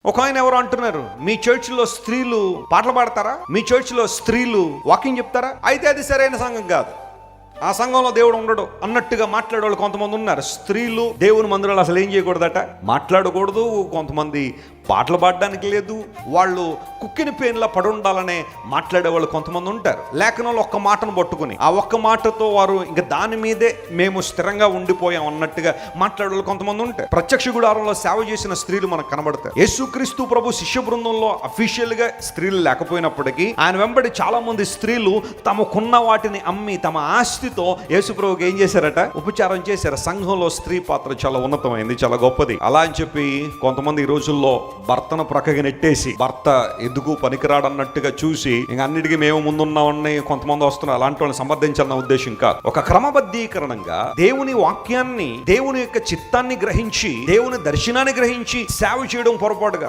ఒక ఆయన ఎవరు అంటున్నారు, మీ చర్చిలో స్త్రీలు పాటలు పాడతారా, మీ చర్చిలో స్త్రీలు వాకింగ్ చెప్తారా? అయితే అది సరైన సంఘం కాదు, ఆ సంఘంలో దేవుడు ఉండడు అన్నట్టుగా మాట్లాడే వాళ్ళు కొంతమంది ఉన్నారు. స్త్రీలు దేవుని మందిరాలు అసలు ఏం చేయకూడదట, మాట్లాడకూడదు. కొంతమంది పాటలు పాడడానికి లేదు, వాళ్ళు కుక్కిన పేన్లా పడి ఉండాలనే మాట్లాడే వాళ్ళు కొంతమంది ఉంటారు. లేఖనంలో ఒక్క మాటను పట్టుకుని ఆ ఒక్క మాటతో వారు ఇంకా దాని మీదే మేము స్థిరంగా ఉండిపోయాం అన్నట్టుగా మాట్లాడే వాళ్ళు కొంతమంది ఉంటారు. ప్రత్యక్ష గుడారంలో సేవ చేసిన స్త్రీలు మనకు కనబడతారు. యేసుక్రీస్తు ప్రభు శిష్య బృందంలో అఫీషియల్ గా స్త్రీలు లేకపోయినప్పటికీ ఆయన వెంబడి చాలా మంది స్త్రీలు తమకున్న వాటిని అమ్మి తమ ఆస్తితో యేసు ప్రభుకి ఏం చేశారట, ఉపచారం చేశారు. సంఘంలో స్త్రీ పాత్ర చాలా ఉన్నతమైంది, చాలా గొప్పది. అలా అని చెప్పి కొంతమంది ఈ రోజుల్లో భర్తను ప్రక్కగా నెట్టేసి భర్త ఎందుకు పనికిరాడన్నట్టుగా చూసి ఇంక అన్నిటికీ మేము ముందున్నామని కొంతమంది వస్తున్నారు. అలాంటి వాళ్ళని సమర్థించాలన్న ఉద్దేశం కాదు. ఒక క్రమబద్ధీకరణంగా దేవుని వాక్యాన్ని, దేవుని యొక్క చిత్తాన్ని గ్రహించి, దేవుని దర్శనాన్ని గ్రహించి సేవ చేయడం పొరపాటుగా